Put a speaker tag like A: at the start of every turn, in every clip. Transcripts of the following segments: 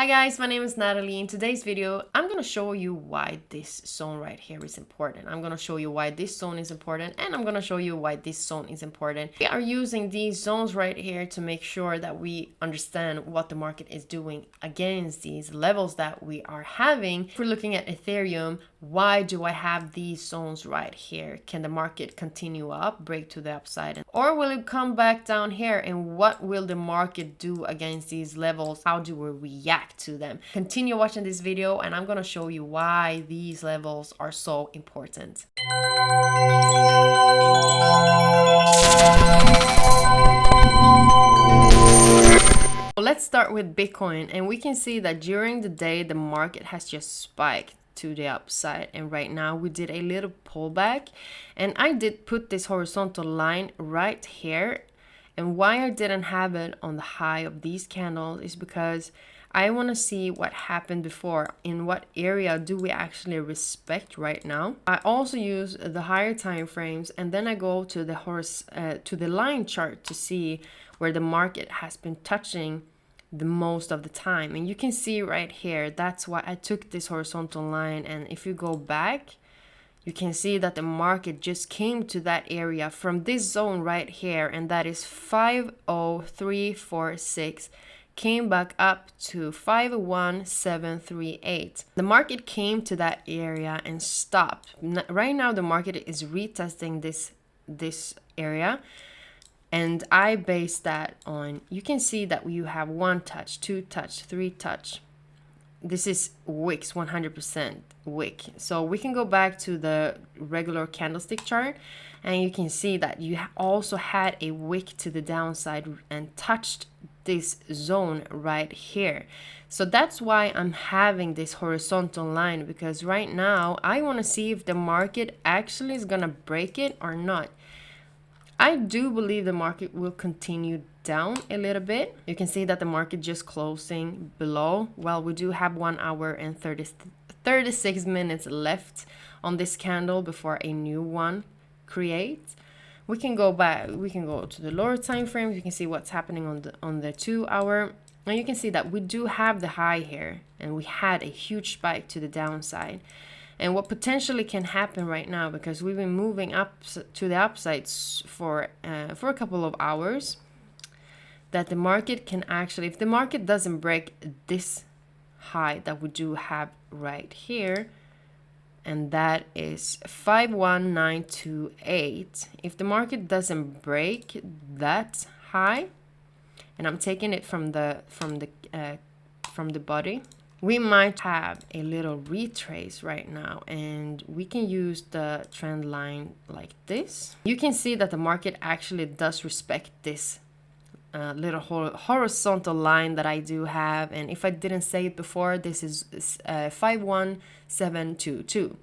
A: Hi guys, my name is Natalie. In today's video, I'm going to show you why this zone right here is important. I'm going to show you why this zone is important, and I'm going to show you why this zone is important. We are using these zones right here to make sure that we understand what the market is doing against these levels that we are having. If we're looking at Ethereum, why do I have these zones right here? Can the market continue up, break to the upside, or will it come back down here? And what will the market do against these levels? How do we react to them? Continue watching this video and I'm going to show you why these levels are so important. Let's start with Bitcoin, and we can see that during the day the market has just spiked to the upside, and right now we did a little pullback, and I did put this horizontal line right here. And why I didn't have it on the high of these candles is because I want to see what happened before. In what area do we actually respect right now? I also use the higher time frames, and then I go to the line chart to see where the market has been touching the most of the time. And you can see right here, that's why I took this horizontal line. And if you go back, you can see that the market just came to that area from this zone right here, and that is 50346, came back up to 51738. The market came to that area and stopped. Right now the market is retesting this area, and I base that on, you can see that you have 1 touch, 2 touch, 3 touch. This is wicks, 100% wick. So we can go back to the regular candlestick chart, and you can see that you also had a wick to the downside and touched this zone right here. So that's why I'm having this horizontal line, because right now I want to see if the market actually is gonna break it or not. I do believe the market will continue down a little bit. You can see that the market just closing below. Well, we do have 1 hour and 36 minutes left on this candle before a new one creates. We can go back, we can go to the lower time frames. You can see what's happening on the 2 hour. And you can see that we do have the high here, and we had a huge spike to the downside. And what potentially can happen right now, because we've been moving up to the upsides for a couple of hours, that the market can actually, if the market doesn't break this high that we do have right here, and that is 51928, if the market doesn't break that high, and I'm taking it from the body, we might have a little retrace right now, and we can use the trend line like this. You can see that the market actually does respect this little horizontal line that I do have. And if I didn't say it before, this is 51722,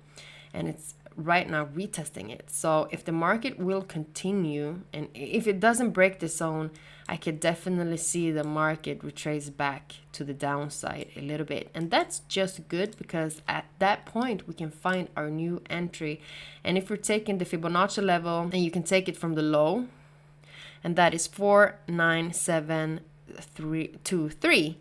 A: and it's right now retesting it. So if the market will continue, and if it doesn't break the zone, I could definitely see the market retrace back to the downside a little bit. And that's just good, because at that point we can find our new entry. And if we're taking the Fibonacci level, and you can take it from the low, and that is 49723,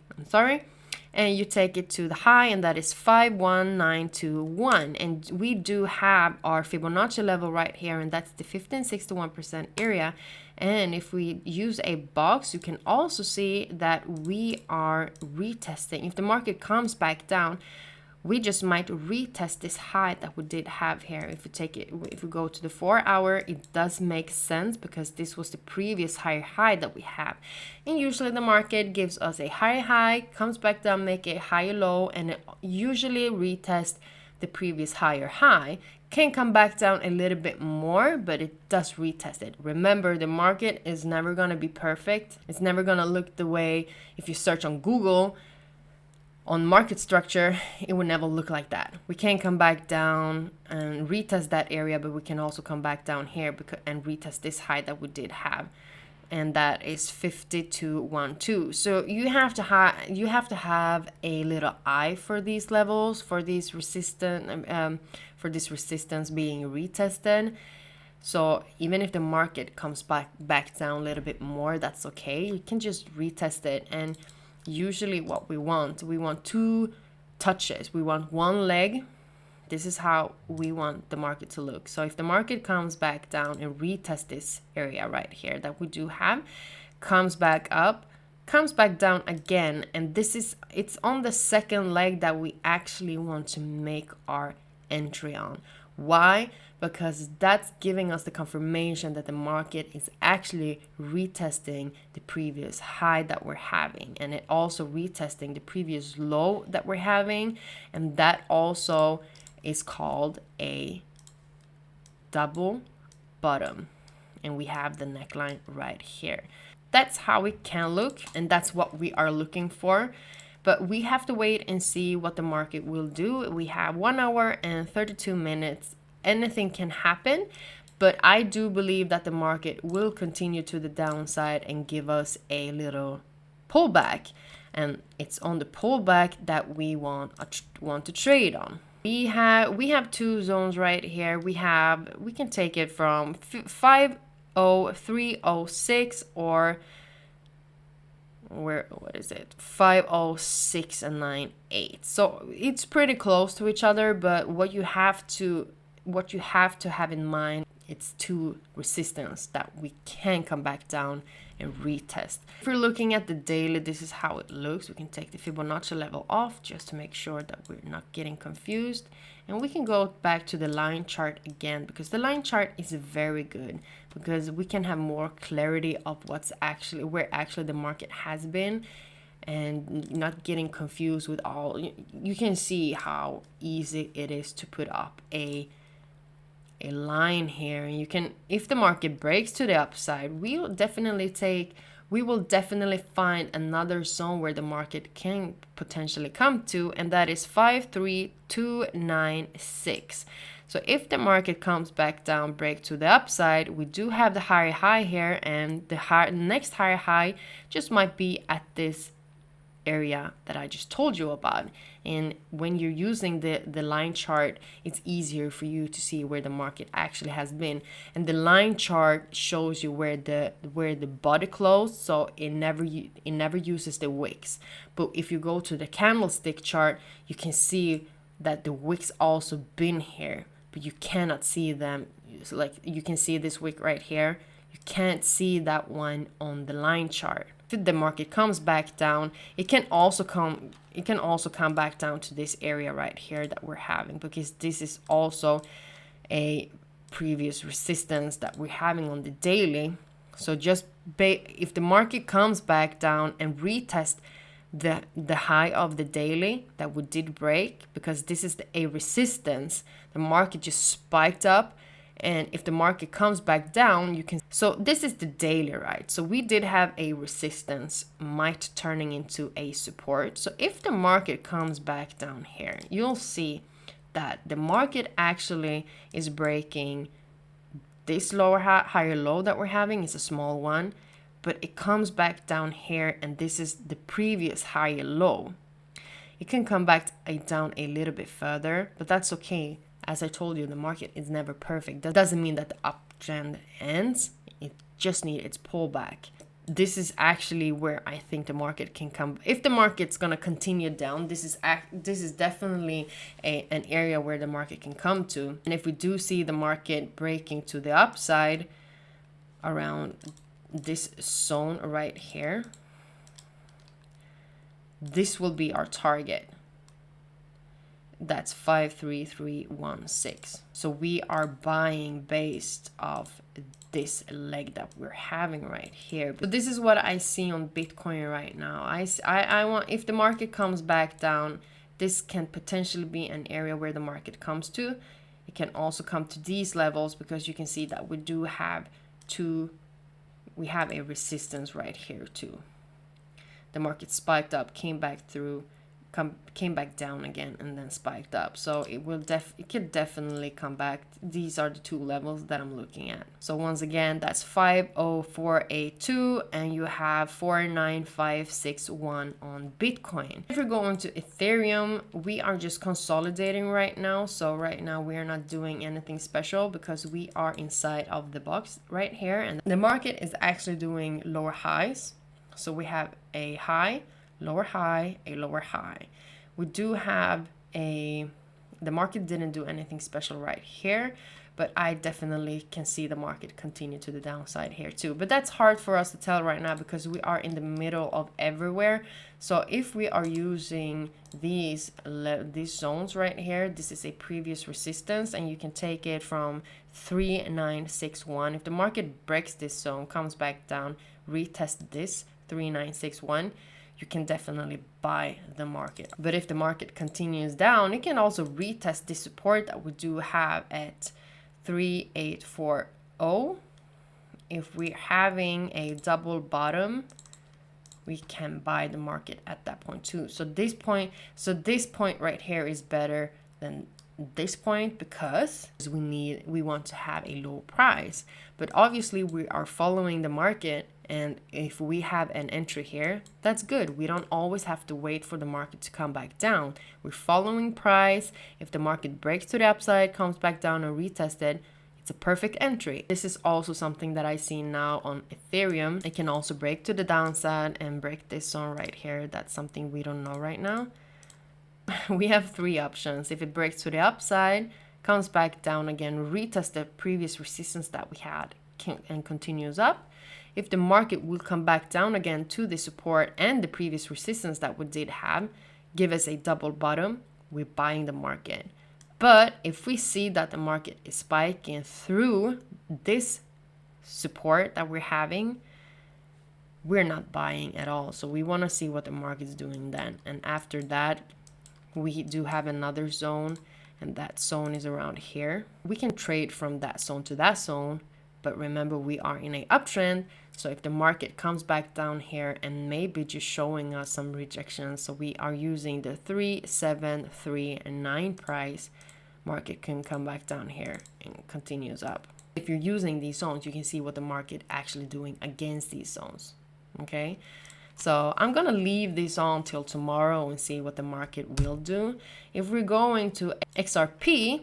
A: and you take it to the high, and that is 51921, and we do have our Fibonacci level right here, and that's the 1561% area. And if we use a box, you can also see that we are retesting. If the market comes back down, we just might retest this high that we did have here. If we go to the 4 hour, it does make sense, because this was the previous higher high that we have. And usually the market gives us a higher high, comes back down, make a higher low, and it usually retest the previous higher high. Can come back down a little bit more, but it does retest it. Remember, the market is never going to be perfect. It's never going to look the way, if you search on Google on market structure, it would never look like that. We can come back down and retest that area, but we can also come back down here and retest this high that we did have, and that is 5212. So you have to have a little eye for these levels, for these resistance being retested. So even if the market comes back down a little bit more, that's okay. You can just retest it. And usually what we want two touches. We want one leg. This is how we want the market to look. So if the market comes back down and retest this area right here that we do have, comes back up, comes back down again, and it's on the second leg that we actually want to make our entry on. Why? Because that's giving us the confirmation that the market is actually retesting the previous high that we're having, and it also retesting the previous low that we're having, and that also is called a double bottom, and we have the neckline right here. That's how it can look, and that's what we are looking for. But we have to wait and see what the market will do. We have 1 hour and 32 minutes. Anything can happen, but I do believe that the market will continue to the downside and give us a little pullback, and it's on the pullback that we want to trade on. We have two zones right here. We can take it from 50306 or what is it, 506.98. So it's pretty close to each other, but what you have to have in mind, it's two resistance that we can come back down and retest. If we're looking at the daily, this is how it looks. We can take the Fibonacci level off just to make sure that we're not getting confused. And we can go back to the line chart again, because the line chart is very good, because we can have more clarity of where actually the market has been, and not getting confused with all. You can see how easy it is to put up a line here, and you can, if the market breaks to the upside, we will definitely find another zone where the market can potentially come to, and that is 53296. So if the market comes back down, break to the upside, we do have the higher high here, and the next higher high just might be at this area that I just told you about. And when you're using the line chart, it's easier for you to see where the market actually has been. And the line chart shows you where the body closed, so it never uses the wicks. But if you go to the candlestick chart, you can see that the wicks also been here, but you cannot see them. Like, you can see this wick right here, you can't see that one on the line chart. If the market comes back down, it can also come back down to this area right here that we're having, because this is also a previous resistance that we're having on the daily. So if the market comes back down and retest the high of the daily that we did break, because this is a resistance, the market just spiked up. And if the market comes back down, so this is the daily, right? So we did have a resistance, might turning into a support. So if the market comes back down here, you'll see that the market actually is breaking this higher low that we're having. Is a small one, but it comes back down here, and this is the previous higher low. It can come back down a little bit further, but that's okay. As I told you, the market is never perfect. That doesn't mean that the uptrend ends. It just needs its pullback. This is actually where I think the market can come. If the market's gonna continue down, this is definitely an area where the market can come to. And if we do see the market breaking to the upside around this zone right here, this will be our target. That's 53316. So we are buying based off this leg that we're having right here. But this is what I see on Bitcoin right now. I want, if the market comes back down, this can potentially be an area where the market comes to. It can also come to these levels, because you can see that we do have we have a resistance right here too. The market spiked up, came back through, came back down again, and then spiked up. So it could definitely come back. These are the two levels that I'm looking at. So once again, that's 50482, and you have 49561 on Bitcoin. If you're going to Ethereum, we are just consolidating right now. So right now we are not doing anything special, because we are inside of the box right here, and the market is actually doing lower highs. So we have a high, lower high, a lower high. We do have the market didn't do anything special right here, but I definitely can see the market continue to the downside here too. But that's hard for us to tell right now because we are in the middle of everywhere. So if we are using these zones right here, this is a previous resistance, and you can take it from 3961. If the market breaks this zone, comes back down, retest this 3961, you can definitely buy the market. But if the market continues down, you can also retest this support that we do have at 3840. If we're having a double bottom, we can buy the market at that point too. So this point right here is better than this point because we want to have a low price. But obviously we are following the market, and if we have an entry here, that's good. We don't always have to wait for the market to come back down. We're following price. If the market breaks to the upside, comes back down and retested, it's a perfect entry. This is also something that I see now on Ethereum. It can also break to the downside and break this zone right here. That's something we don't know right now. We have three options. If it breaks to the upside, comes back down again, retest the previous resistance that we had, and continues up. If the market will come back down again to the support and the previous resistance that we did have, give us a double bottom, we're buying the market. But if we see that the market is spiking through this support that we're having, we're not buying at all. So we want to see what the market's doing then. And after that, we do have another zone, and that zone is around here. We can trade from that zone to that zone, but remember we are in a uptrend. So if the market comes back down here and maybe just showing us some rejection, so we are using the 3, 7, 3, and 9 price, market can come back down here and continues up. If you're using these zones, you can see what the market actually doing against these zones. Okay, so I'm gonna leave this on till tomorrow and see what the market will do. If we're going to XRP,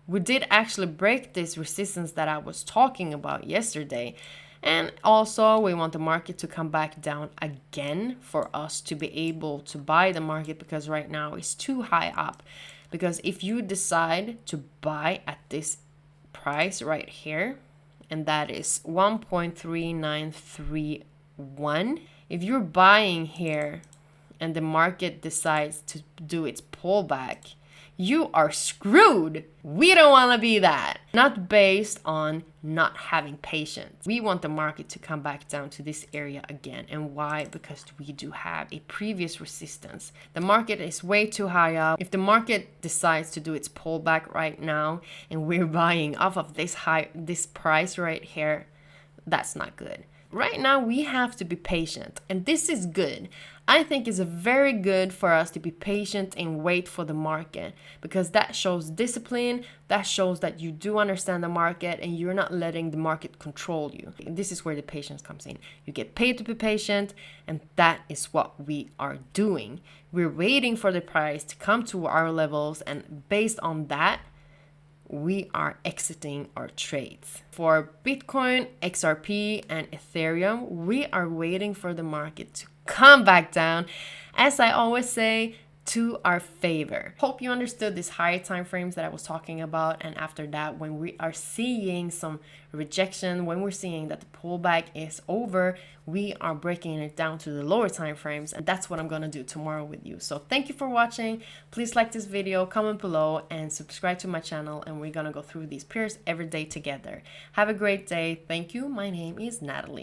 A: we did actually break this resistance that I was talking about yesterday. And also we want the market to come back down again for us to be able to buy the market, because right now it's too high up. Because if you decide to buy at this price right here, and that is 1.3931, if you're buying here and the market decides to do its pullback, you are screwed. We don't want to be that. Not based on not having patience. We want the market to come back down to this area again. And why? Because we do have a previous resistance. The market is way too high up. If the market decides to do its pullback right now and we're buying off of this price right here, that's not good. Right now, we have to be patient, and this is good. I think it's very good for us to be patient and wait for the market, because that shows discipline. That shows that you do understand the market and you're not letting the market control you. This is where the patience comes in. You get paid to be patient, and that is what we are doing. We're waiting for the price to come to our levels, and based on that, we are exiting our trades. For Bitcoin, XRP, and Ethereum, we are waiting for the market to come back down, as I always say, to our favor. Hope you understood these higher time frames that I was talking about. And after that, when we are seeing some rejection, when we're seeing that the pullback is over, we are breaking it down to the lower time frames, and that's what I'm going to do tomorrow with you. So thank you for watching. Please like this video, comment below, and subscribe to my channel, and we're going to go through these pairs every day together. Have a great day. Thank you. My name is Natalie.